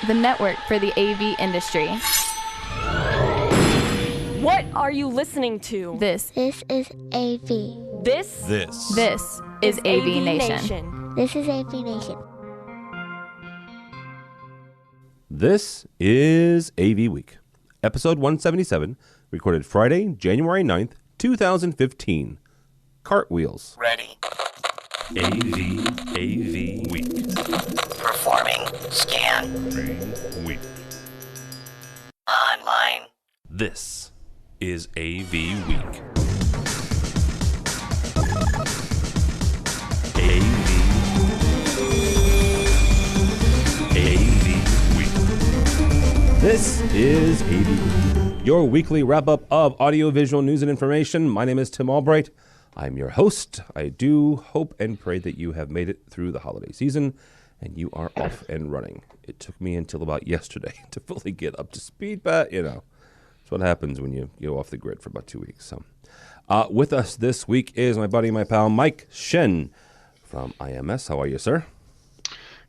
the network for the AV industry. What are you listening to? This is AV. This is AVNation. This is AVNation. This is AVWeek, episode 177, recorded Friday, January 9th, 2015. Cartwheels. Ready. AVWeek. Performing scan. Week. Online. This is AVWeek. AVWeek. This is AVWeek, your weekly wrap-up of audiovisual news and information. My name is Tim Albright. I'm your host. I do hope and pray that you have made it through the holiday season and you are off and running. It took me until about yesterday to fully get up to speed, but it's what happens when you go off the grid for about 2 weeks. So, with us this week is my buddy, my pal, Mike Shinn from IMS. How are you, sir?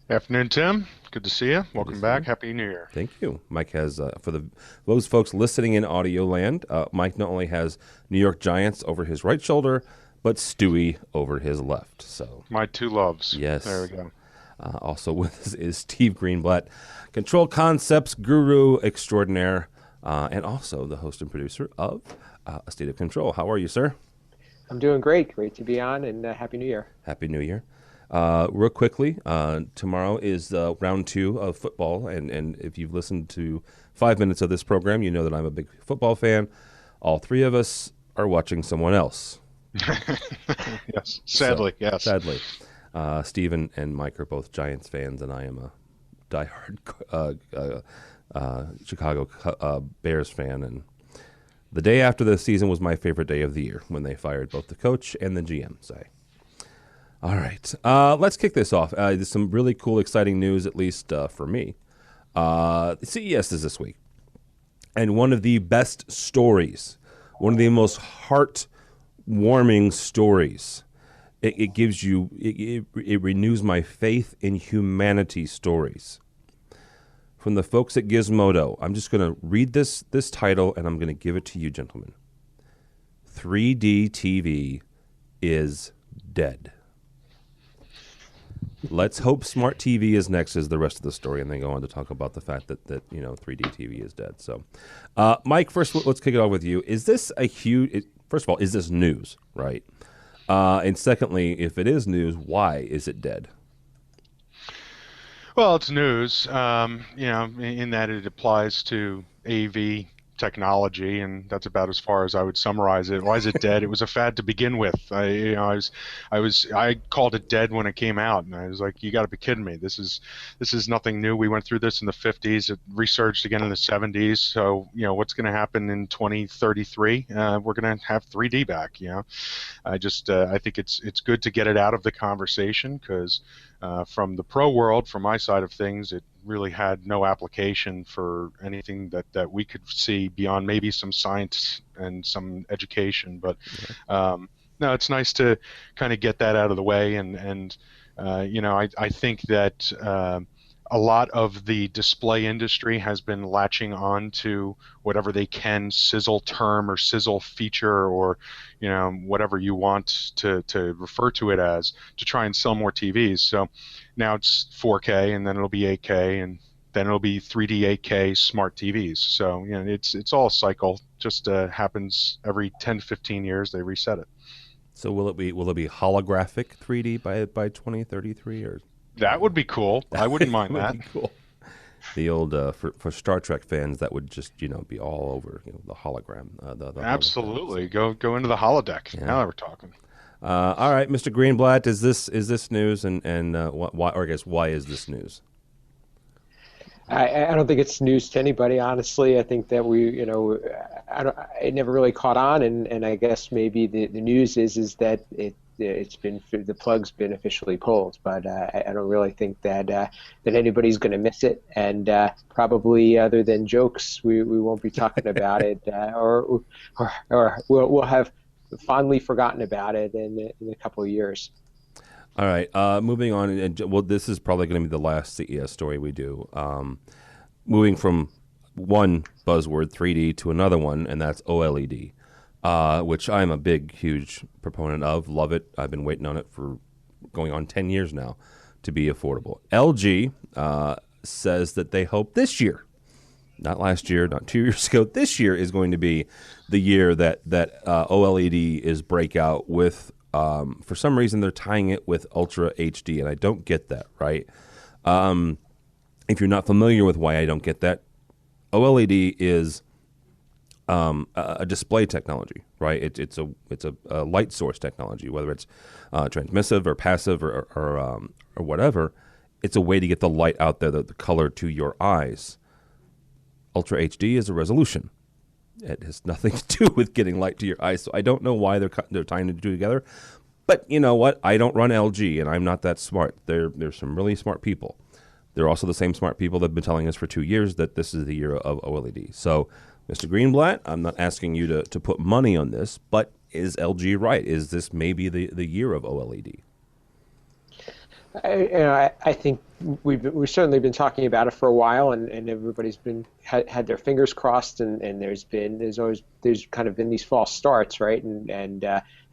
Afternoon, Tim. Good to see you. Welcome back. Happy New Year. Thank you. Mike has, for those folks listening in audio land, Mike not only has New York Giants over his right shoulder, but Stewie over his left. So my two loves. Yes. There we go. Also with us is Steve Greenblatt, Control Concepts guru extraordinaire, and also the host and producer of A State of Control. How are you, sir? I'm doing great. Great to be on, and Happy New Year. Happy New Year. Real quickly, tomorrow is round 2 of football, and if you've listened to 5 minutes of this program, you know that I'm a big football fan. All 3 of us are watching someone else. Yes, sadly, yes. Sadly. Steve and Mike are both Giants fans, and I am a diehard Chicago Bears fan. And the day after the season was my favorite day of the year when they fired both the coach and the GM. All right, let's kick this off. There's some really cool, exciting news, at least for me. CES is this week, and one of the best stories, one of the most heart-warming stories. It gives you, it renews my faith in humanity stories. From the folks at Gizmodo, I'm just going to read this title, and I'm going to give it to you, gentlemen. 3D TV is dead. Let's hope smart TV is next is the rest of the story, and then go on to talk about the fact that 3D TV is dead. So, Mike, first let's kick it off with you. Is this a huge? First of all, is this news, right? And secondly, if it is news, why is it dead? Well, it's news, in that it applies to AV technology, and that's about as far as I would summarize it. Why is it dead? It was a fad to begin with. I called it dead when it came out, and I was like, you got to be kidding me. This is nothing new. We went through this in the 50s. It resurged again in the 70s. So what's going to happen in 2033? We're going to have 3D back. I think it's good to get it out of the conversation, because from the pro world, from my side of things, it really had no application for anything that we could see beyond maybe some science and some education. But no, it's nice to kind of get that out of the way. And I think that a lot of the display industry has been latching on to whatever they can sizzle term or sizzle feature, or whatever you want to refer to it as, to try and sell more TVs. So now it's 4K, and then it'll be 8K, and then it'll be 3D 8K smart TVs. So it's all a cycle. Just happens every 10 to 15 years. They reset it. So will it be holographic 3D by 2033 or? That would be cool. I wouldn't mind that. Would be cool. The old for Star Trek fans, that would just be all over the hologram. The Absolutely, go into the holodeck. Yeah. Now we're talking. All right, Mr. Greenblatt, is this news, and why? Or I guess why is this news? I don't think it's news to anybody, honestly. I think that it never really caught on, and I guess maybe the news is that the plug's been officially pulled, but I don't really think that anybody's going to miss it, and probably other than jokes, we won't be talking about it, or we'll have fondly forgotten about it in a couple of years. All right, moving on. Well, this is probably going to be the last CES story we do. Moving from one buzzword, 3D, to another one, and that's OLED, which I'm a big, huge proponent of. Love it. I've been waiting on it for going on 10 years now to be affordable. LG says that they hope this year, not last year, not 2 years ago, this year is going to be the year that OLED is breakout with. For some reason, they're tying it with Ultra HD, and I don't get that, right? If you're not familiar with why I don't get that, OLED is a display technology, right? It's a light source technology, whether it's transmissive or passive or whatever. It's a way to get the light out there, the color to your eyes. Ultra HD is a resolution. It has nothing to do with getting light to your eyes, so I don't know why they're tying the two together. But you know what? I don't run LG, and I'm not that smart. There's some really smart people. They're also the same smart people that have been telling us for 2 years that this is the year of OLED. So, Mr. Greenblatt, I'm not asking you to put money on this, but is LG right? Is this maybe the year of OLED? I think we've certainly been talking about it for a while, and everybody's had their fingers crossed, and there's kind of been these false starts, right? And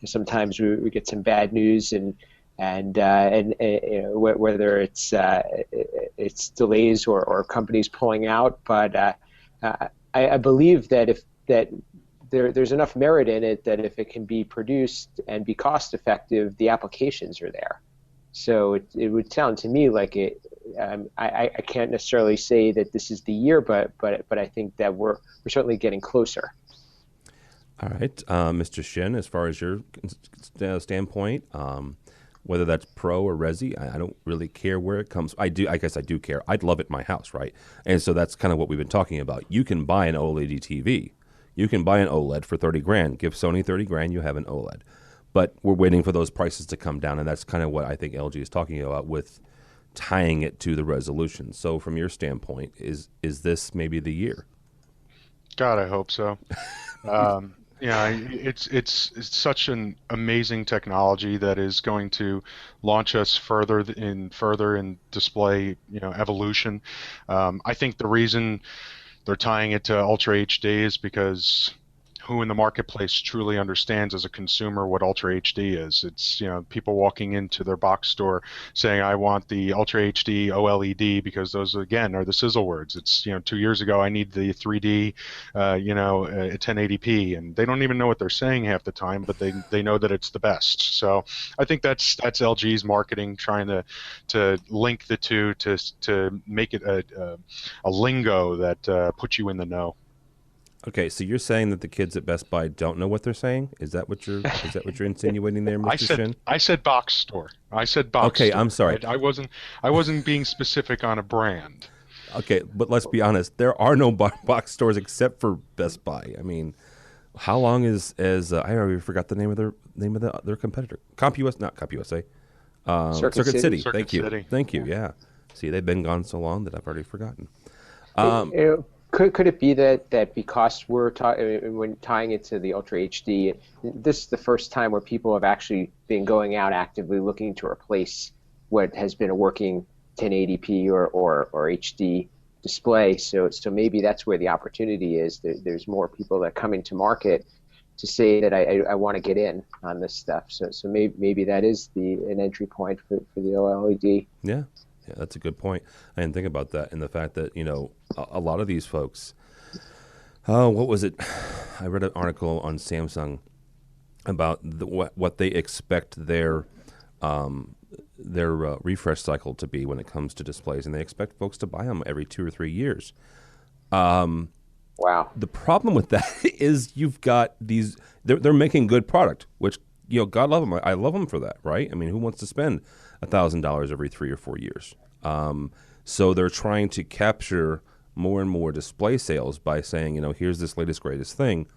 sometimes we get some bad news, and whether it's delays or companies pulling out, but I believe that there's enough merit in it that if it can be produced and be cost effective, the applications are there. So it would sound to me like it. I can't necessarily say that this is the year, but I think that we're certainly getting closer. All right, Mr. Shinn, as far as your standpoint, whether that's Pro or Resi, I don't really care where it comes. I guess I do care. I'd love it in my house, right? And so that's kind of what we've been talking about. You can buy an OLED TV. You can buy an OLED for $30,000. Give Sony $30,000, you have an OLED. But we're waiting for those prices to come down, and that's kind of what I think LG is talking about with tying it to the resolution. So from your standpoint, is this maybe the year? God, I hope so. It's such an amazing technology that is going to launch us further in display, evolution. I think the reason they're tying it to Ultra HD is because who in the marketplace truly understands as a consumer what Ultra HD is. It's, people walking into their box store saying, I want the Ultra HD OLED because those, again, are the sizzle words. It's, 2 years ago, I need the 3D, 1080p, and they don't even know what they're saying half the time, but they know that it's the best. So I think that's LG's marketing, trying to link the two to make it a lingo that puts you in the know. Okay, so you're saying that the kids at Best Buy don't know what they're saying? Is that what you're insinuating there, Mr. Shinn? I said box store. I said box store. Okay, I'm sorry. I wasn't being specific on a brand. Okay, but let's be honest. There are no box stores except for Best Buy. I mean, how long I already forgot the name of their competitor. Not CompUSA. Circuit City. Thank you. Yeah. See, they've been gone so long that I've already forgotten. Could it be that because when tying it to the Ultra HD, this is the first time where people have actually been going out actively looking to replace what has been a working 1080p or HD display. So maybe that's where the opportunity is. There's more people that come into market to say that I want to get in on this stuff. So maybe that is an entry point for the OLED. Yeah. Yeah, that's a good point. I didn't think about that, and the fact that a lot of these folks. What was it? I read an article on Samsung about what they expect their refresh cycle to be when it comes to displays, and they expect folks to buy them every 2 or 3 years. Wow. The problem with that is you've got these. They're making good product, which God love them. I love them for that, right? I mean, who wants to spend $1,000 every 3 or 4 years? So they're trying to capture more and more display sales by saying, here's this latest greatest thing.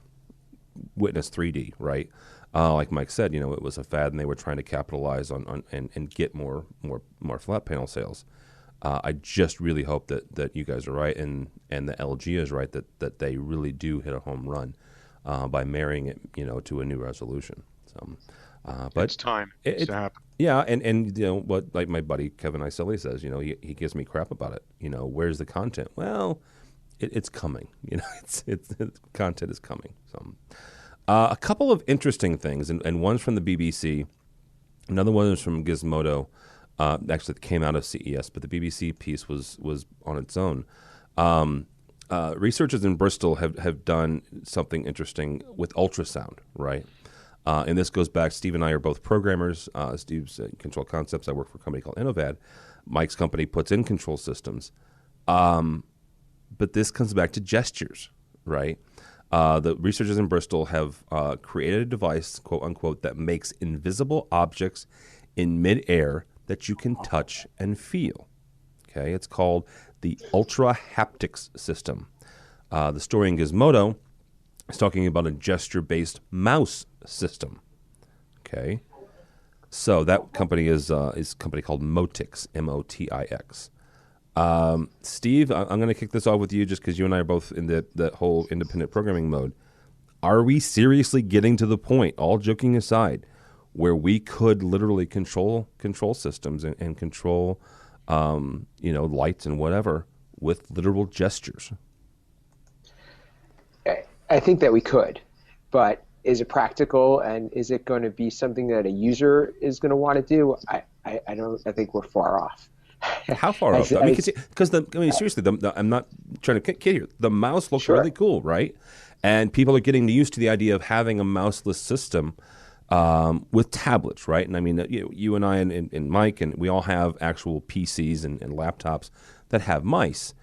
Witness 3D, right? Like Mike said, it was a fad, and they were trying to capitalize on and get more flat panel sales. I just really hope that you guys are right, and the LG is right that they really do hit a home run by marrying it, to a new resolution. So. But it's time to happen. Yeah, and what like my buddy Kevin Iselli says, he gives me crap about it. Where's the content? Well, it's coming. It's content is coming. So, a couple of interesting things, and one's from the BBC, another one is from Gizmodo. Actually, it came out of CES, but the BBC piece was on its own. Researchers in Bristol have done something interesting with ultrasound, right? And this goes back, Steve and I are both programmers. Steve's Control Concepts. I work for a company called Innovad. Mike's company puts in control systems. But this comes back to gestures, right? The researchers in Bristol have created a device, quote unquote, that makes invisible objects in midair that you can touch and feel. Okay, it's called the Ultra Haptics System. The story in Gizmodo is talking about a gesture-based mouse system. Okay, so that company is a company called Motix, M-O-T-I-X. Steve, I'm going to kick this off with you just because you and I are both in that whole independent programming mode. Are we seriously getting to the point, all joking aside, where we could literally control systems and control, lights and whatever with literal gestures? I think that we could, but is it practical, and is it going to be something that a user is going to want to do? I don't. I think we're far off. How far off? Because seriously, I'm not trying to kid here. The mouse looks really cool, right? And people are getting used to the idea of having a mouseless system with tablets, right? And I mean, you and I and Mike, and we all have actual PCs and laptops that have mice.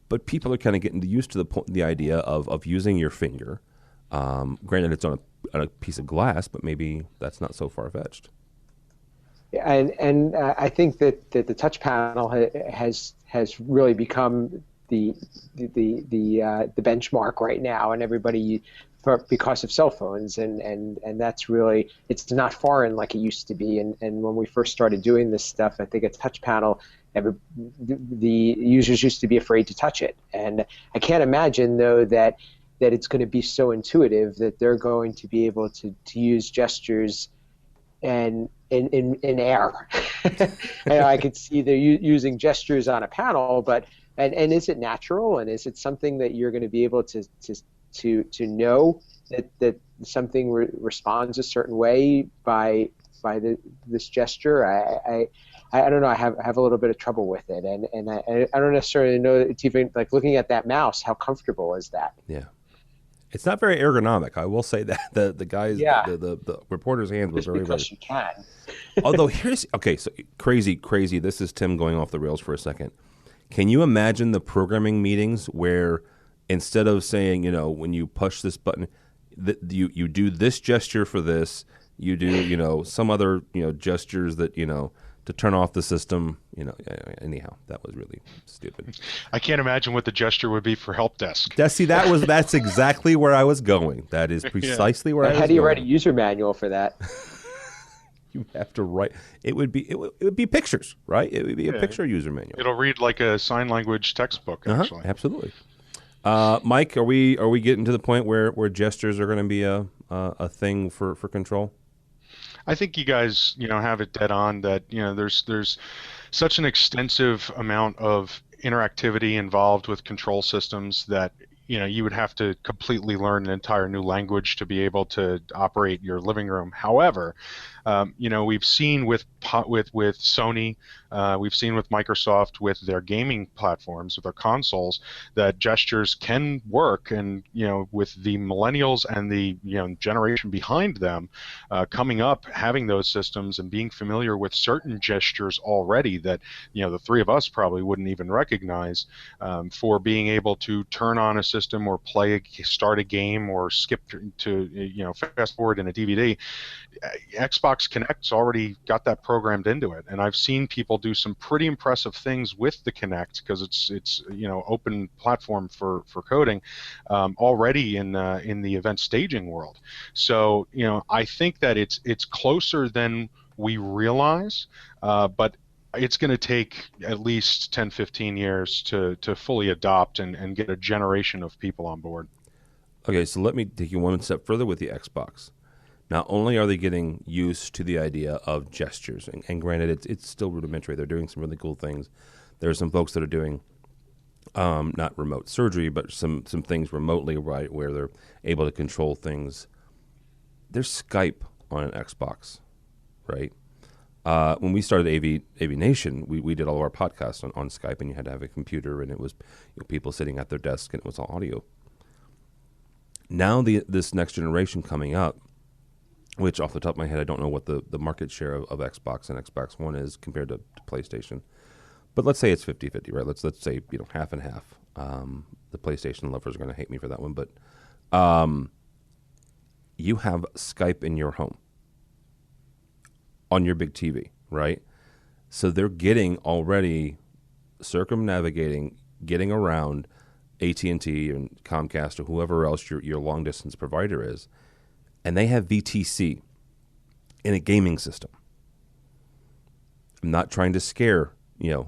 But people are kind of getting used to the idea of using your finger. Granted, it's on a piece of glass, but maybe that's not so far-fetched. Yeah, and I think that the touch panel has really become the benchmark right now, and everybody, because of cell phones, and that's really, it's not foreign like it used to be. And when we first started doing this stuff, I think a touch panel, the users used to be afraid to touch it. And I can't imagine, though, that it's going to be so intuitive that they're going to be able to use gestures and in air. I could see they're using gestures on a panel, but and is it natural, and is it something that you're going to be able to know that something responds a certain way by this gesture? I don't know. I have a little bit of trouble with it, and I don't necessarily know. It's even like looking at that mouse. How comfortable is that? Yeah, it's not very ergonomic. I will say that the guys, the reporter's hand was very. Because you can. Although so crazy. This is Tim going off the rails for a second. Can you imagine the programming meetings where instead of saying, when you push this button, you do this gesture for this, you do, some other, gestures that, to turn off the system, anyhow, that was really stupid. I can't imagine what the gesture would be for help desk. That's exactly where I was going. That is precisely where I was going. How do you write a user manual for that? You have to write. It would be pictures, right? It would be a picture user manual. It'll read like a sign language textbook, actually. Absolutely. Mike, are we getting to the point where gestures are going to be a thing for control? I think you guys, have it dead on that, there's such an extensive amount of interactivity involved with control systems that, you would have to completely learn an entire new language to be able to operate your living room. However, we've seen with Sony, we've seen with Microsoft with their gaming platforms, with their consoles, that gestures can work. And with the millennials and the generation behind them coming up, having those systems and being familiar with certain gestures already that the three of us probably wouldn't even recognize, for being able to turn on a system or start a game or skip to fast forward in a DVD. Xbox Connect's already got that programmed into it, and I've seen people do some pretty impressive things with the Kinect because it's open platform for coding already in the event staging world. So I think that it's closer than we realize, but it's going to take at least 10, 15 years to fully adopt and get a generation of people on board. Okay, so let me take you one step further with the Xbox. not only are they getting used to the idea of gestures, and granted, it's still rudimentary. They're doing some really cool things. There are some folks that are doing not remote surgery, but some things remotely, right, where they're able to control things. There's Skype on an Xbox, right? When we started AVNation, we did all of our podcasts on Skype, and you had to have a computer, and it was people sitting at their desk, and it was all audio. Now this next generation coming up, which off the top of my head, I don't know what the market share of Xbox and Xbox One is compared to PlayStation. But let's say it's 50-50, right? Let's say half and half. The PlayStation lovers are going to hate me for that one, but you have Skype in your home on your big TV, right? So they're getting already circumnavigating, getting around AT&T and Comcast or whoever else your long distance provider is, and they have VTC in a gaming system. I'm not trying to scare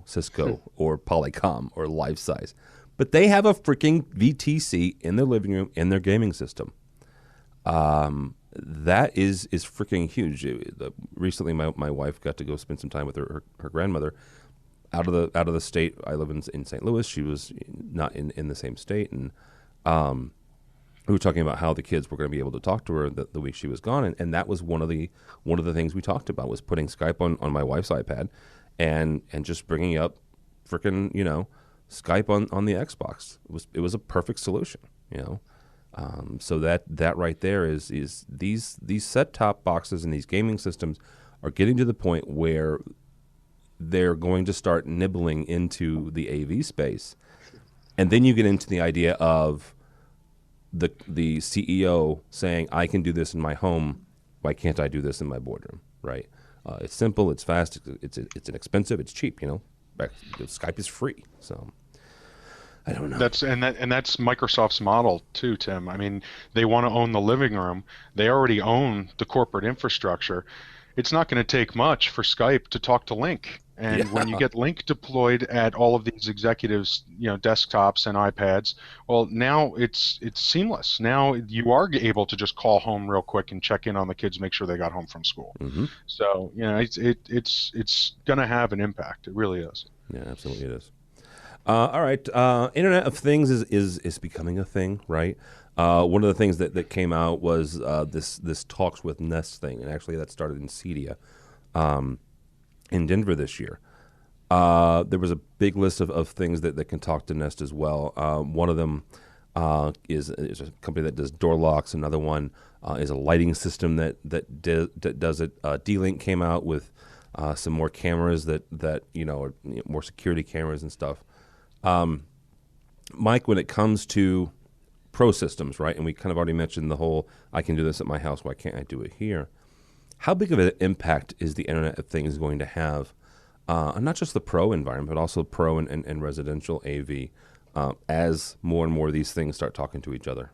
Cisco or Polycom or Life Size, but they have a freaking VTC in their living room in their gaming system. That is freaking huge. Recently, my wife got to go spend some time with her grandmother out of the state. I live in St. Louis. She was not in the same state, and we were talking about how the kids were going to be able to talk to her the week she was gone, and that was one of the things we talked about was putting Skype on my wife's iPad, and just bringing up freaking Skype on the Xbox. It was a perfect solution, So that right there is these set-top boxes and these gaming systems are getting to the point where they're going to start nibbling into the AV space. And then you get into the idea of the CEO saying, I can do this in my home, why can't I do this in my boardroom, right? It's simple, it's fast, it's inexpensive, it's cheap, Skype is free, so I don't know. That's Microsoft's model too, Tim. I mean, they want to own the living room. They already own the corporate infrastructure. It's not going to take much for Skype to talk to Link. And when you get Link deployed at all of these executives, desktops and iPads, well, now it's seamless. Now you are able to just call home real quick and check in on the kids, make sure they got home from school. Mm-hmm. So it's going to have an impact. It really is. Yeah, absolutely it is. All right, Internet of Things is becoming a thing, right? One of the things that came out was this Talks with Nest thing, and actually that started in CEDIA in Denver this year. There was a big list of things that can talk to Nest as well. One of them is a company that does door locks. Another one is a lighting system that does it. D-Link came out with some more cameras that are more security cameras and stuff. Mike, when it comes to pro systems, right, and we kind of already mentioned the whole, I can do this at my house, why can't I do it here? How big of an impact is the Internet of Things going to have, not just the pro environment, but also pro and residential AV, as more and more of these things start talking to each other?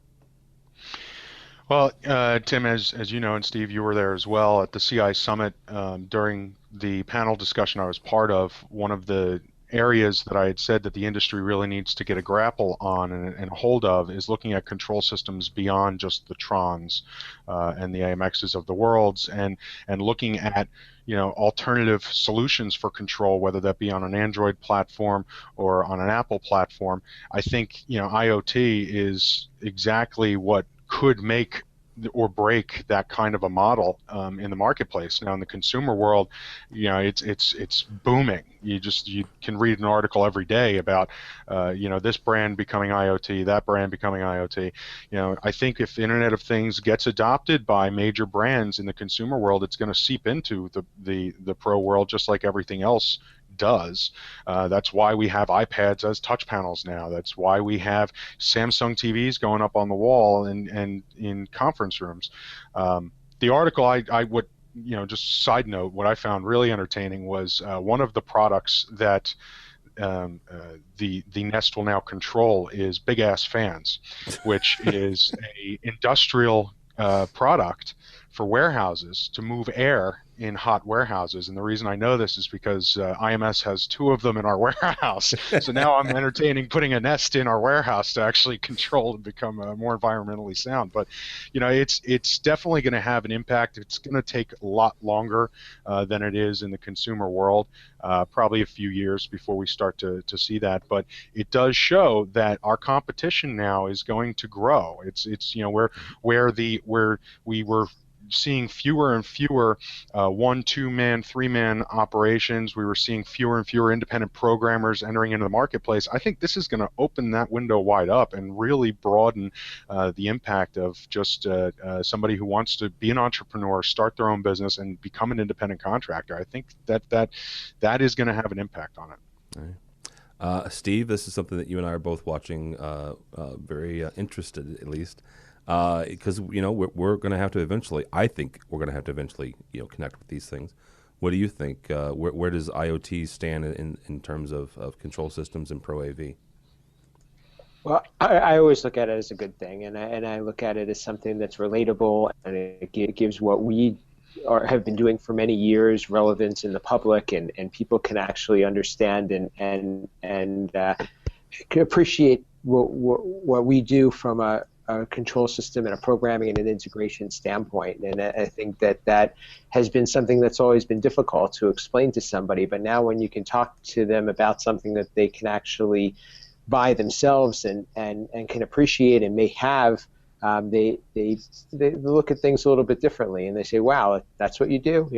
Well, Tim, as you know, and Steve, you were there as well at the CI Summit during the panel discussion I was part of. One of the areas that I had said that the industry really needs to get a grapple on and a hold of is looking at control systems beyond just the Trons and the AMXs of the worlds, and looking at alternative solutions for control, whether that be on an Android platform or on an Apple platform. I think IoT is exactly what could make or break that kind of a model in the marketplace. Now in the consumer world, it's booming. You can read an article every day about this brand becoming IoT, that brand becoming IoT. I think if Internet of Things gets adopted by major brands in the consumer world, it's going to seep into the pro world just like everything else does. That's why we have iPads as touch panels now. That's why we have Samsung TVs going up on the wall and in conference rooms. The article I would just side note, what I found really entertaining was one of the products that the Nest will now control is big ass fans, which is a industrial product for warehouses to move air in hot warehouses. And the reason I know this is because IMS has 2 of them in our warehouse. So now I'm entertaining putting a Nest in our warehouse to actually control and become more environmentally sound. But, it's definitely going to have an impact. It's going to take a lot longer than it is in the consumer world, probably a few years before we start to see that. But it does show that our competition now is going to grow. It's where we were seeing fewer and fewer 1, 2-man, 3-man operations. We were seeing fewer and fewer independent programmers entering into the marketplace. I think this is going to open that window wide up and really broaden the impact of just somebody who wants to be an entrepreneur, start their own business, and become an independent contractor. I think that is going to have an impact on it. All right. Steve, this is something that you and I are both watching, very interested at least. Because we're going to have to eventually. I think we're going to have to eventually, connect with these things. What do you think? Where does IoT stand in terms of control systems and Pro AV? Well, I always look at it as a good thing, and I look at it as something that's relatable, and it gives what we have been doing for many years relevance in the public, and people can actually understand and can appreciate what we do from a control system and a programming and an integration standpoint. And I think that has been something that's always been difficult to explain to somebody. But now when you can talk to them about something that they can actually buy themselves and can appreciate and may have, they look at things a little bit differently, and they say, wow, that's what you do?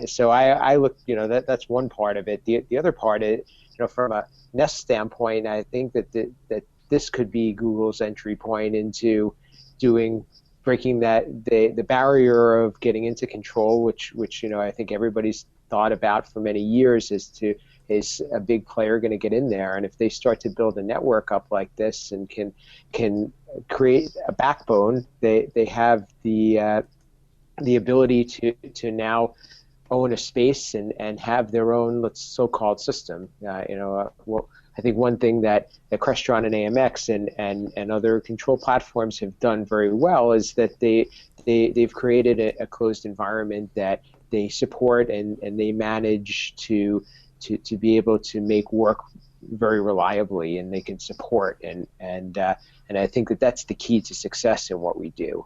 So I look, that's one part of it. The other part is, from a Nest standpoint, I think that this could be Google's entry point into breaking the barrier of getting into control, which I think everybody's thought about for many years is a big player going to get in there. And if they start to build a network up like this and can create a backbone, they have the ability to now own a space and have their own so-called system. I think one thing that Crestron and AMX and other control platforms have done very well is that they've created a closed environment that they support and they manage to be able to make work very reliably, and they can support and I think that's the key to success in what we do.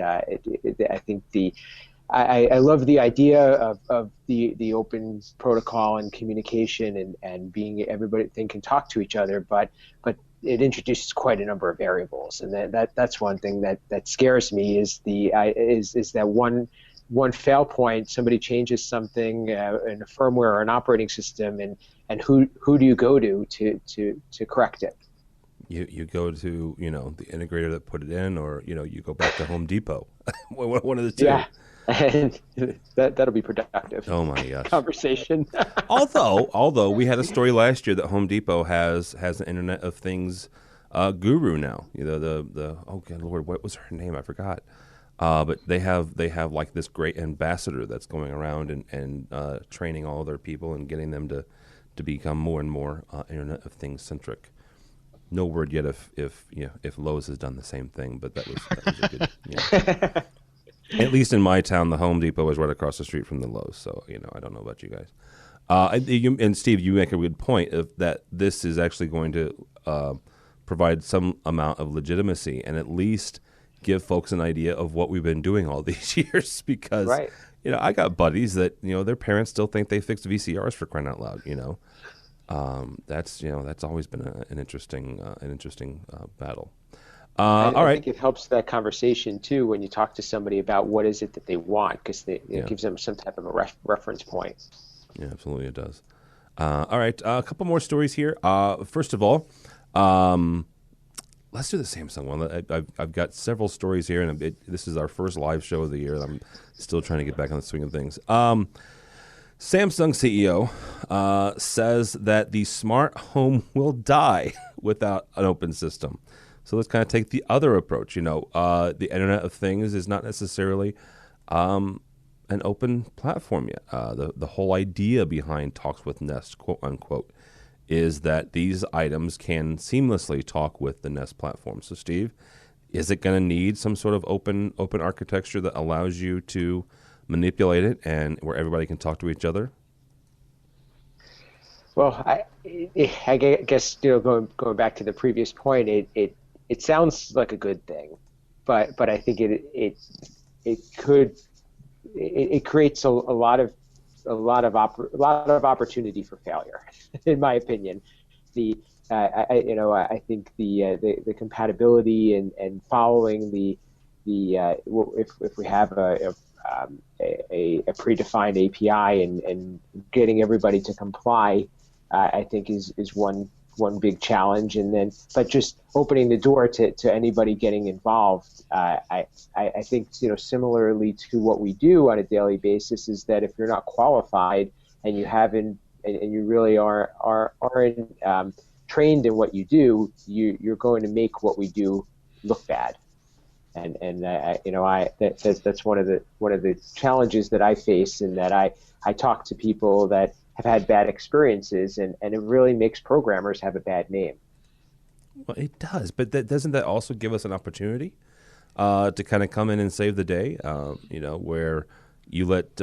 I think I love the idea of the open protocol and communication and being everybody can talk to each other, but it introduces quite a number of variables, and that's one thing that scares me is that one fail point. Somebody changes something in a firmware or an operating system, and who do you go to correct it? You go to the integrator that put it in, or you go back to Home Depot. One of the two. Yeah. And that'll be productive. Oh my gosh! Conversation. although we had a story last year that Home Depot has an Internet of Things guru now. The oh good Lord, what was her name? I forgot. But they have like this great ambassador that's going around and training all of their people and getting them to become more and more Internet of Things centric. No word yet if Lowe's has done the same thing, but that was a good. At least in my town, the Home Depot is right across the street from the Lowe's. So, I don't know about you guys. And Steve, you make a good point of that this is actually going to provide some amount of legitimacy and at least give folks an idea of what we've been doing all these years. Because, right. I got buddies that, their parents still think they fixed VCRs for crying out loud, That's always been an interesting battle. I all right. think it helps that conversation too when you talk to somebody about what is it that they want, because it gives them some type of a reference point. Yeah, absolutely it does. All right, a couple more stories here. First of all, let's do the Samsung one. I've got several stories here, and this is our first live show of the year. I'm still trying to get back on the swing of things. Samsung CEO says that the smart home will die without an open system. So let's kind of take the other approach. The Internet of Things is not necessarily an open platform yet. The whole idea behind Talks with Nest, quote unquote, is that these items can seamlessly talk with the Nest platform. So, Steve, is it going to need some sort of open architecture that allows you to manipulate it and where everybody can talk to each other? Well, I guess going back to the previous point, it sounds like a good thing, but I think it creates a lot of opportunity for failure, in my opinion. I think the compatibility and following if we have a predefined API and getting everybody to comply, I think is one big challenge. But just opening the door to anybody getting involved, I think similarly to what we do on a daily basis is that if you're not qualified and you haven't and you really aren't trained in what you do, you're going to make what we do look bad. That's one of the challenges that I face, in that I talk to people that have had bad experiences, and it really makes programmers have a bad name. Well, it does, but doesn't that also give us an opportunity to kind of come in and save the day? Where you let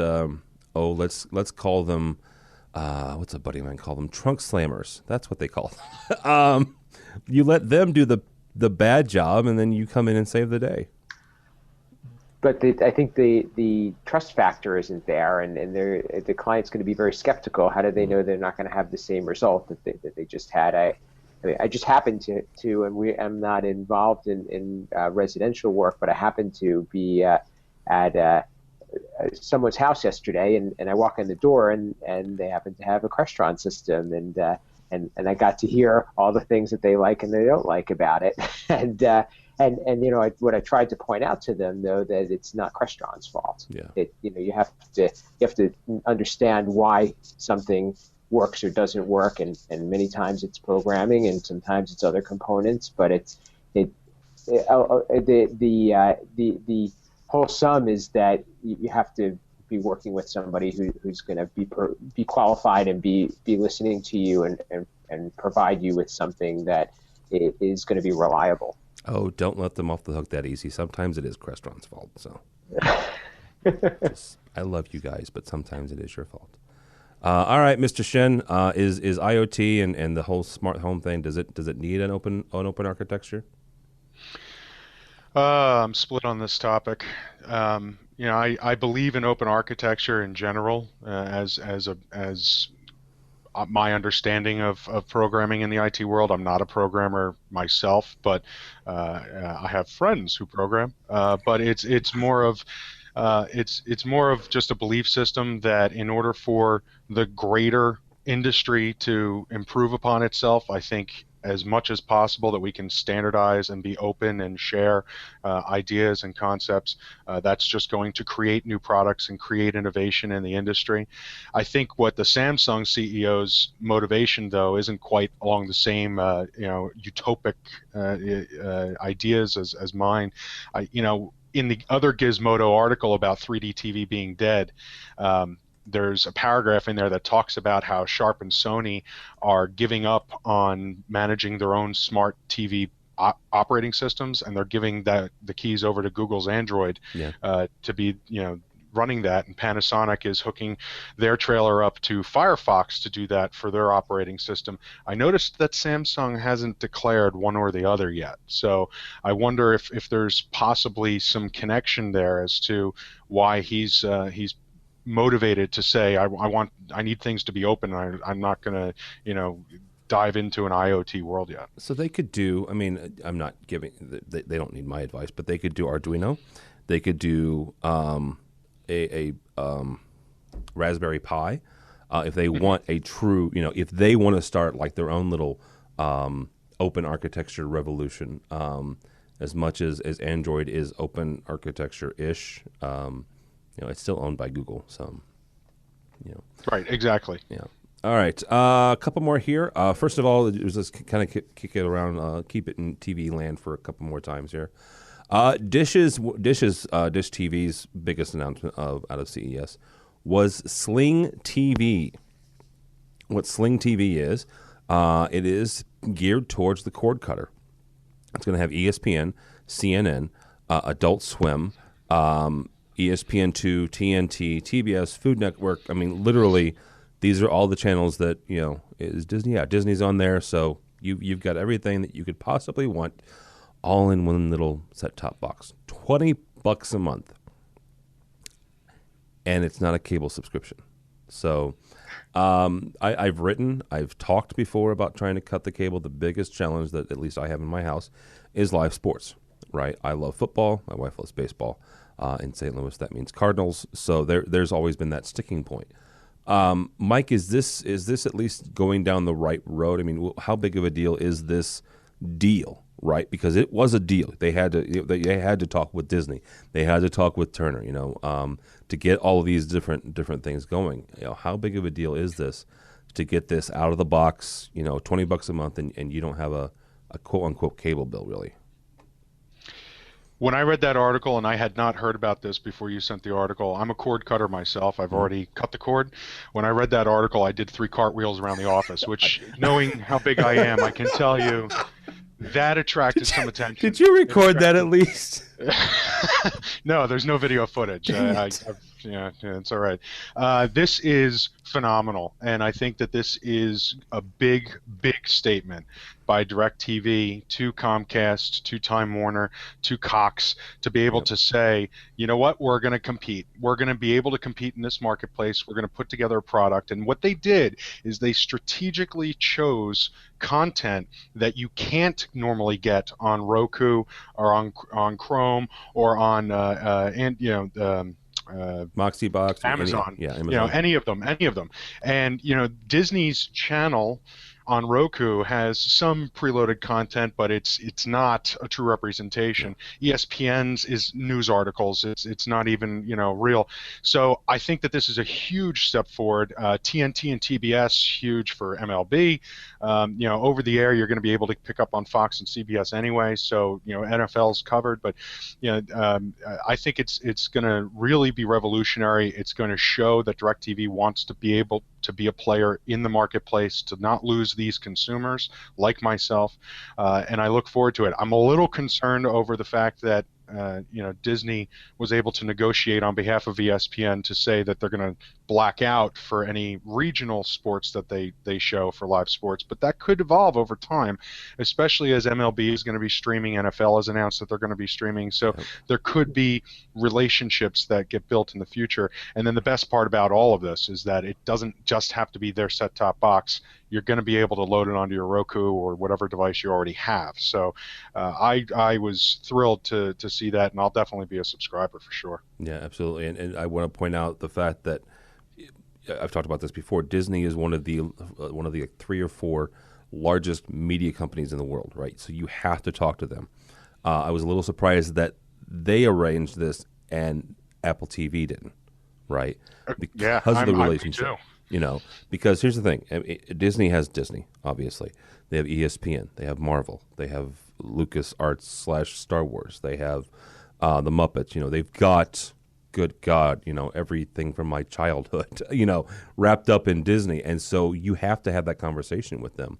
let's call them what's a buddy of mine call them? Trunk slammers. That's what they call them. You let them do the bad job, and then you come in and save the day. But I think the trust factor isn't there, and the client's going to be very skeptical. How do they know they're not going to have the same result that they just had? I just happened to and I'm not involved in residential work, but I happened to be at someone's house yesterday, and I walk in the door, and they happen to have a Crestron system, and I got to hear all the things that they like and they don't like about it, and what I tried to point out to them, though, that it's not Crestron's fault. Yeah. You have to understand why something works or doesn't work, and many times it's programming, and sometimes it's other components, but the whole sum is that you have to be working with somebody who's going to be qualified and be listening to you and provide you with something that is going to be reliable. Oh, don't let them off the hook that easy. Sometimes it is Crestron's fault. So I love you guys, but sometimes it is your fault. All right, Mr. Shinn, is IoT and the whole smart home thing, does it need an open architecture? I'm split on this topic. I believe in open architecture in general, as my understanding of programming in the IT world. I'm not a programmer myself, but I have friends who program. But it's more of just a belief system that in order for the greater industry to improve upon itself, I think as much as possible that we can standardize and be open and share ideas and concepts. That's just going to create new products and create innovation in the industry. I think what the Samsung CEO's motivation, though, isn't quite along the same utopic ideas as mine. In the other Gizmodo article about 3D TV being dead, there's a paragraph in there that talks about how Sharp and Sony are giving up on managing their own smart TV operating systems, and they're giving the keys over to Google's Android to be running that, and Panasonic is hooking their trailer up to Firefox to do that for their operating system. I noticed that Samsung hasn't declared one or the other yet, so I wonder if there's possibly some connection there as to why he's motivated to say I need things to be open. I'm not going to dive into an IoT world yet. So they could do. I mean, I'm not giving. They don't need my advice, but they could do Arduino. They could do a Raspberry Pi if they want a true. If they want to start like their own little open architecture revolution. As much as Android is open architecture ish. It's still owned by Google, so, Right, exactly. Yeah. All right, a couple more here. First of all, just kind of kick it around, keep it in TV land for a couple more times here. Dish TV's biggest announcement out of CES was Sling TV. What Sling TV is, it is geared towards the cord cutter. It's going to have ESPN, CNN, Adult Swim, ESPN2, TNT, TBS, Food Network. I mean, literally, these are all the channels that, is Disney. Yeah, Disney's on there, so you've got everything that you could possibly want all in one little set-top box. $20 a month. And it's not a cable subscription. So I've talked before about trying to cut the cable. The biggest challenge that at least I have in my house is live sports, right? I love football. My wife loves baseball. In St. Louis, that means Cardinals. So there's always been that sticking point. Mike, is this at least going down the right road? I mean, how big of a deal is this deal, right? Because it was a deal. They had to talk with Disney. They had to talk with Turner, to get all of these different things going. How big of a deal is this to get this out of the box? $20 a month, and you don't have a quote unquote cable bill, really. When I read that article, and I had not heard about this before you sent the article, I'm a cord cutter myself. I've already cut the cord. When I read that article, I did 3 cartwheels around the office, which, knowing how big I am, I can tell you that attracted some attention. Did you record that at least? No, there's no video footage. It's all right. This is phenomenal, and I think that this is a big statement by DirecTV to Comcast, to Time Warner, to Cox, to be able to say, you know what, we're going to compete. We're going to be able to compete in this marketplace. We're going to put together a product. And what they did is they strategically chose content that you can't normally get on Roku or on Chrome or on Moxie Box, Amazon, Amazon. Any of them. And Disney's channel on Roku has some preloaded content, but it's not a true representation. ESPN's is news articles. It's not even real. So I think that this is a huge step forward. TNT and TBS, huge for MLB. Over the air, you're going to be able to pick up on Fox and CBS anyway. So NFL's covered, but I think it's going to really be revolutionary. It's going to show that DirecTV wants to be able to be a player in the marketplace, to not lose these consumers like myself, and I look forward to it. I'm a little concerned over the fact that Disney was able to negotiate on behalf of ESPN to say that they're going to black out for any regional sports that they show for live sports, but that could evolve over time, especially as MLB is going to be streaming, NFL has announced that they're going to be streaming, so there could be relationships that get built in the future. And then the best part about all of this is that it doesn't just have to be their set-top box. You're going to be able to load it onto your Roku or whatever device you already have. So I was thrilled to see that, and I'll definitely be a subscriber for sure. Yeah, absolutely. And I want to point out the fact that I've talked about this before. Disney is one of the 3 or 4 largest media companies in the world, right? So you have to talk to them. I was a little surprised that they arranged this and Apple TV didn't, right? Because of the relationship. Because here's the thing. Disney has Disney, obviously. They have ESPN. They have Marvel. They have LucasArts / Star Wars. They have the Muppets. They've got, good God, everything from my childhood, wrapped up in Disney. And so you have to have that conversation with them.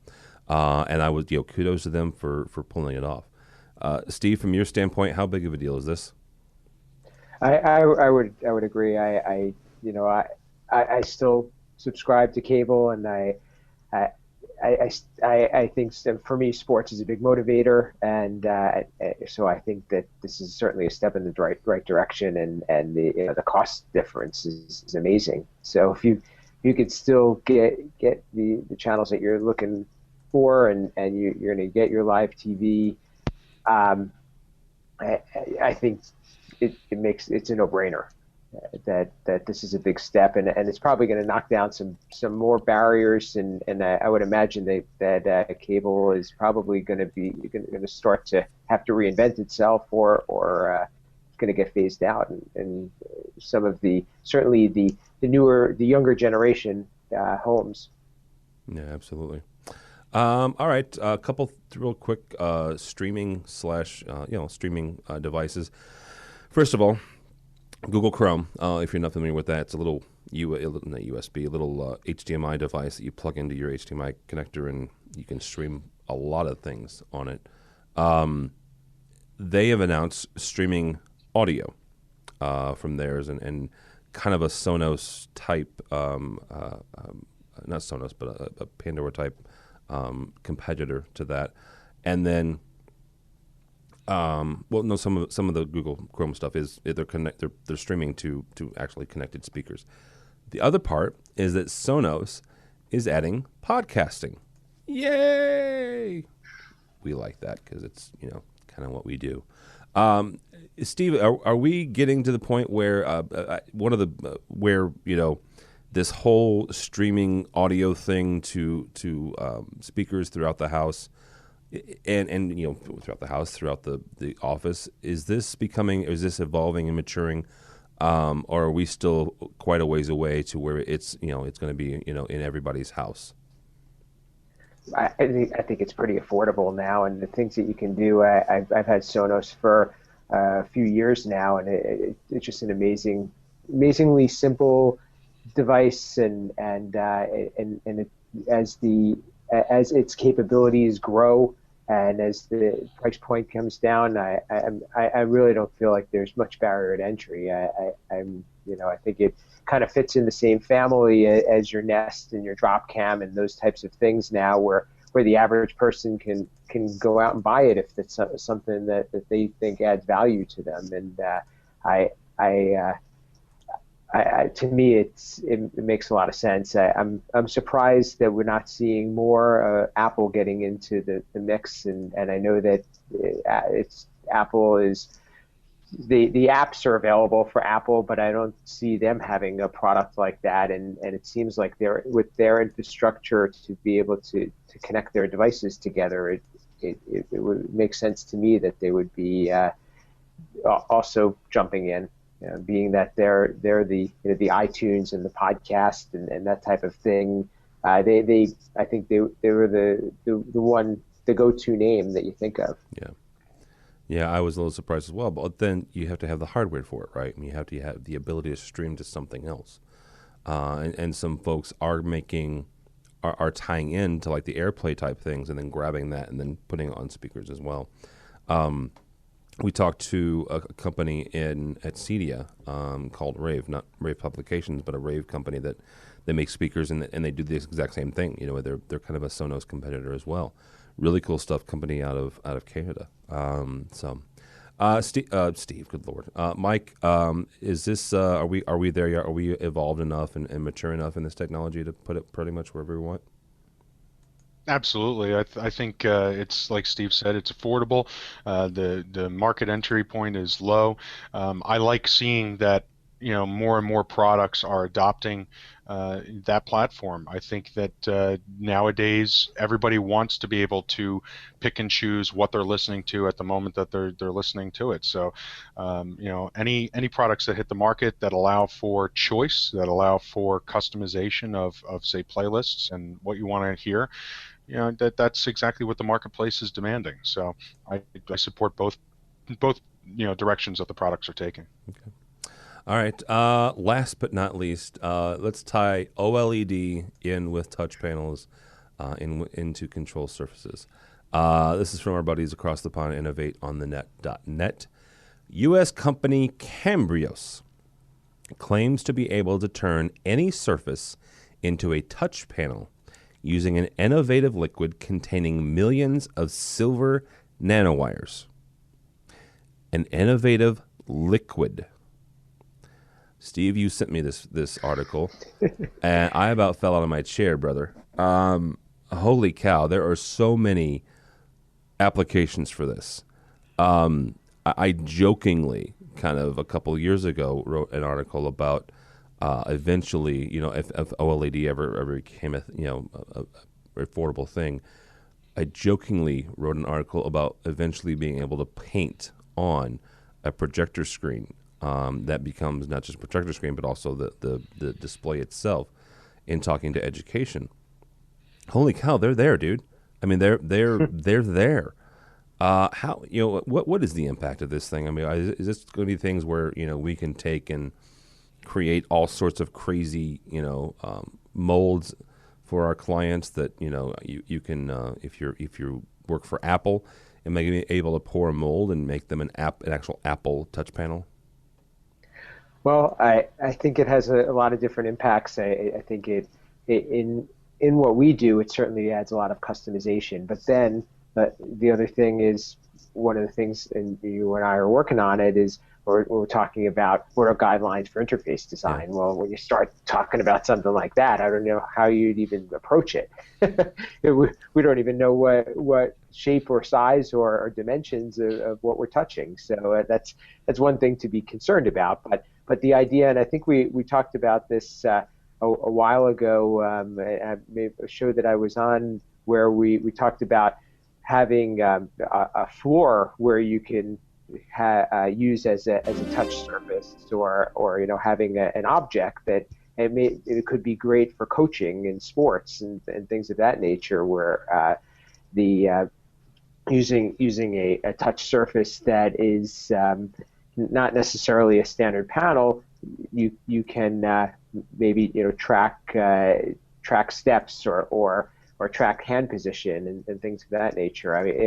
And I was, kudos to them for pulling it off. Steve, from your standpoint, how big of a deal is this? I would agree. I still subscribe to cable, and I think for me, sports is a big motivator, and so I think that this is certainly a step in the right direction, and the cost difference is amazing. So if you could still get the channels that you're looking for, and you're going to get your live TV, I think it's a no-brainer. That this is a big step, and it's probably going to knock down some more barriers, and I would imagine that cable is probably going to start to have to reinvent itself, or it's going to get phased out, and some of certainly the younger generation homes. Yeah, absolutely. All right, a couple real quick streaming devices. First of all, Google Chrome, if you're not familiar with that, it's a little not USB, a little HDMI device that you plug into your HDMI connector, and you can stream a lot of things on it. they have announced streaming audio from theirs and kind of a Sonos type, not Sonos, but a Pandora type competitor to that. And then, some of the Google Chrome stuff is they're streaming to actually connected speakers. The other part is that Sonos is adding podcasting. Yay! We like that because it's kind of what we do. Steve, are we getting to the point where this whole streaming audio thing to speakers throughout the house, and throughout the house, throughout the office, is this evolving and maturing, or are we still quite a ways away to where it's going to be in everybody's house? I think it's pretty affordable now, and the things that you can do. I've had Sonos for a few years now, and it's just an amazingly simple device, and as its capabilities grow and as the price point comes down, I really don't feel like there's much barrier to entry. I think it kind of fits in the same family as your Nest and your Drop Cam and those types of things now, where the average person can go out and buy it if it's something that they think adds value to them. And to me, it makes a lot of sense. I'm surprised that we're not seeing more Apple getting into the mix, and I know that Apple is. The apps are available for Apple, but I don't see them having a product like that. And it seems like with their infrastructure to be able to connect their devices together, it would make sense to me that they would be also jumping in, being that they're the iTunes and the podcast and that type of thing. I think they were the go-to name that you think of. Yeah. Yeah, I was a little surprised as well, but then you have to have the hardware for it, right? And you have to have the ability to stream to something else. And some folks are tying in to like the AirPlay type things and then grabbing that and then putting it on speakers as well. We talked to a company at Cedia called Rave, not Rave Publications, but a Rave company that they make speakers and they do this exact same thing. They're kind of a Sonos competitor as well. Really cool stuff, company out of Canada. Steve, good Lord, Mike, is this? Are we there yet? Are we evolved enough and mature enough in this technology to put it pretty much wherever we want? Absolutely. I think it's like Steve said, it's affordable. The market entry point is low. I like seeing that more and more products are adopting that platform. I think that nowadays everybody wants to be able to pick and choose what they're listening to at the moment that they're listening to it. So, any products that hit the market that allow for choice, that allow for customization of say playlists and what you want to hear, that's exactly what the marketplace is demanding. So I support both directions that the products are taking. Okay. All right. Last but not least, let's tie OLED in with touch panels into control surfaces. This is from our buddies across the pond, innovateonthenet.net. U.S. company Cambrios claims to be able to turn any surface into a touch panel using an innovative liquid containing millions of silver nanowires. An innovative liquid. Steve, you sent me this article, and I about fell out of my chair, brother. Holy cow, there are so many applications for this. I jokingly, kind of a couple of years ago, wrote an article about eventually, if OLED ever became a affordable thing. I jokingly wrote an article about eventually being able to paint on a projector screen. That becomes not just a projector screen, but also the display itself. In talking to education, holy cow, they're there, dude. I mean, they're there. How what is the impact of this thing? I mean, is this going to be things where we can take and create all sorts of crazy molds for our clients that you can if you're work for Apple? Am I going to be able to pour a mold and make them an actual Apple touch panel? Well, I think it has a lot of different impacts. I think in what we do, it certainly adds a lot of customization. But then the other thing is, one of the things, and you and I are working on it, is we're talking about what are guidelines for interface design. Well, when you start talking about something like that, I don't know how you'd even approach it. We don't even know what shape or size or dimensions of what we're touching. So that's one thing to be concerned about. But the idea, and I think we talked about this a while ago, a show that I was on, where we talked about having a floor where you can use as a touch surface, or having an object that it could be great for coaching in sports and things of that nature, where using a touch surface that is not necessarily a standard panel, you can maybe track steps or track hand position and things of that nature. I mean,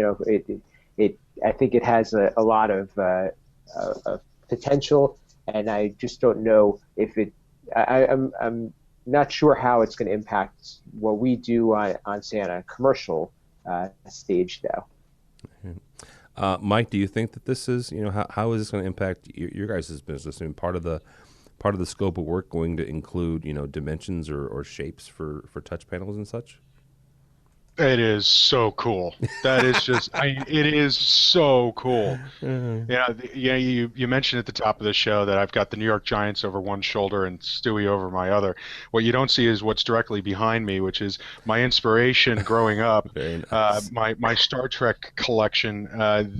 I think it has a lot of potential, and I just don't know if I'm not sure how it's going to impact what we do on say on a commercial stage, though. Mike, do you think that this is, how is this going to impact your guys' business? I mean, part of the scope of work going to include, dimensions or shapes for touch panels and such? It is so cool. That is just, it is so cool. You mentioned at the top of the show that I've got the New York Giants over one shoulder and Stewie over my other. What you don't see is what's directly behind me, which is my inspiration growing up. Very nice. My Star Trek collection.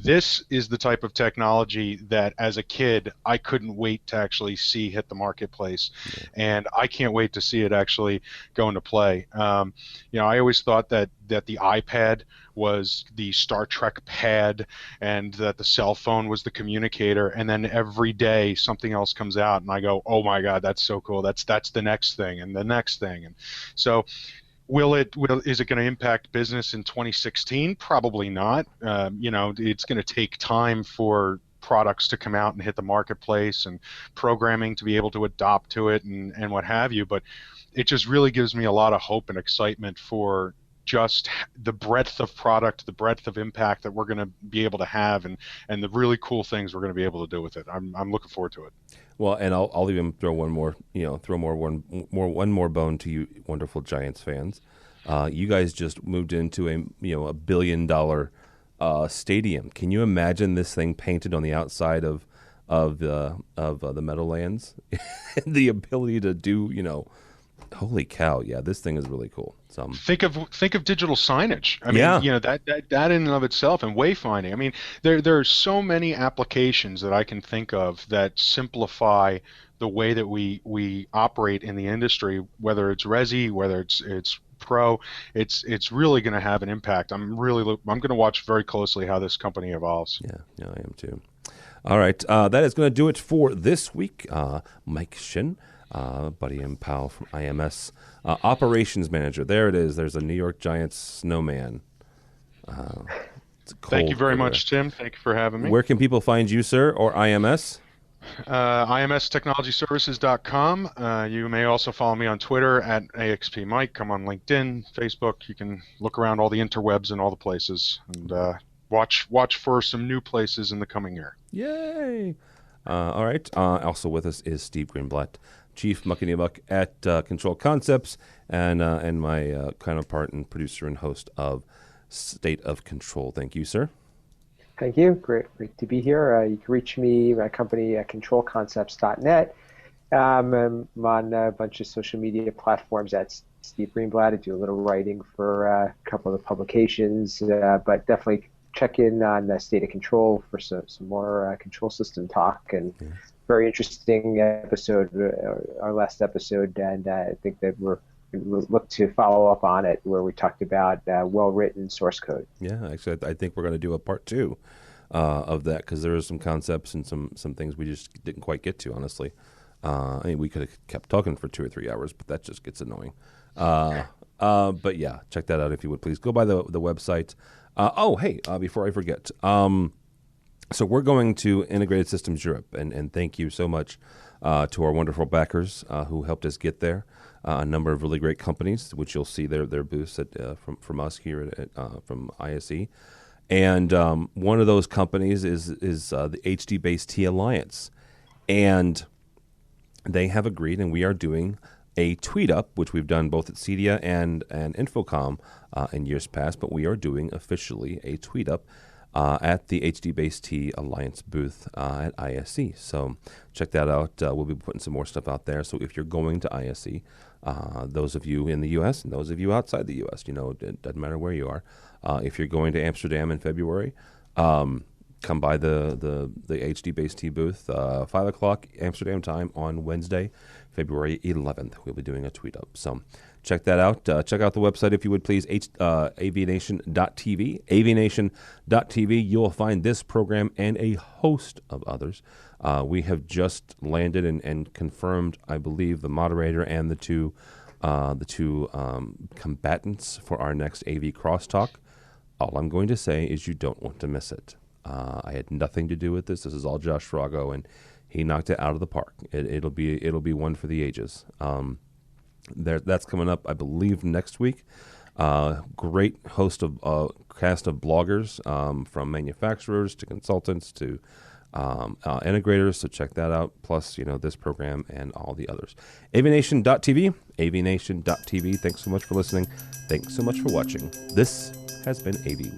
This is the type of technology that, as a kid, I couldn't wait to actually see hit the marketplace, and I can't wait to see it actually go into play. I always thought that the iPad was the Star Trek pad, and that the cell phone was the communicator, and then every day something else comes out and I go, oh my God, that's so cool. That's the next thing and the next thing. And so is it going to impact business in 2016? Probably not. It's going to take time for products to come out and hit the marketplace, and programming to be able to adopt to it, and what have you. But it just really gives me a lot of hope and excitement for just the breadth of product, the breadth of impact that we're going to be able to have, and the really cool things we're going to be able to do with it. I'm looking forward to it. Well, and I'll even throw one more bone to you, wonderful Giants fans. You guys just moved into a $1 billion stadium. Can you imagine this thing painted on the outside of the Meadowlands? The ability to do, holy cow! Yeah, this thing is really cool. Think of digital signage. I mean, that in and of itself, and wayfinding. I mean, there are so many applications that I can think of that simplify the way that we operate in the industry. Whether it's resi, whether it's pro, it's really going to have an impact. I'm going to watch very closely how this company evolves. Yeah, I am too. All right, that is going to do it for this week. Mike Shinn, buddy and pal from IMS, operations manager. There it is. There's a New York Giants snowman. Thank you very much, Tim. Thank you for having me. Where can people find you, sir, or IMS? IMSTechnologyServices.com. You may also follow me on Twitter at AXPMike. I'm on LinkedIn, Facebook. You can look around all the interwebs and all the places, and watch for some new places in the coming year. Yay! All right. Also with us is Steve Greenblatt, Chief Muckety-Muck at Control Concepts, and my counterpart and producer and host of State of Control. Thank you, sir. Thank you. Great to be here. You can reach me, my company, at controlconcepts.net. I'm on a bunch of social media platforms at Steve Greenblatt. I do a little writing for a couple of the publications, but definitely check in on the State of Control for some more control system talk. And very interesting episode, our last episode, and I think that we'll look to follow up on it, where we talked about well-written source code. Yeah, actually, I think we're going to do a part 2 of that, because there are some concepts and some things we just didn't quite get to, honestly. I mean, we could have kept talking for 2 or 3 hours, but that just gets annoying. But yeah, check that out if you would, please. Go by the website. Before I forget, so we're going to Integrated Systems Europe, and thank you so much to our wonderful backers who helped us get there. A number of really great companies, which you'll see their booths from us here from ISE. And one of those companies is the HD-based Alliance. And they have agreed, and we are doing a tweet up, which we've done both at CEDIA and Infocom in years past, but we are doing officially a tweet up at the HD-based Alliance booth at ISE. So check that out. We'll be putting some more stuff out there. So if you're going to ISE, those of you in the U.S. and those of you outside the U.S., it doesn't matter where you are. If you're going to Amsterdam in February, come by the HD-based booth, 5 o'clock Amsterdam time on Wednesday, February 11th. We'll be doing a tweet up. So check that out. Check out the website, if you would please, AVNation.tv. AVNation.tv. You'll find this program and a host of others. We have just landed and confirmed, I believe, the moderator and the two combatants for our next AV Crosstalk. All I'm going to say is you don't want to miss it. I had nothing to do with this. This is all Josh Frago, and he knocked it out of the park. It'll be one for the ages. That's coming up, I believe, next week. Great host of cast of bloggers from manufacturers to consultants to integrators. So check that out. Plus, this program and all the others. AVNation.tv. AVNation.tv. Thanks so much for listening. Thanks so much for watching. This has been AV Week.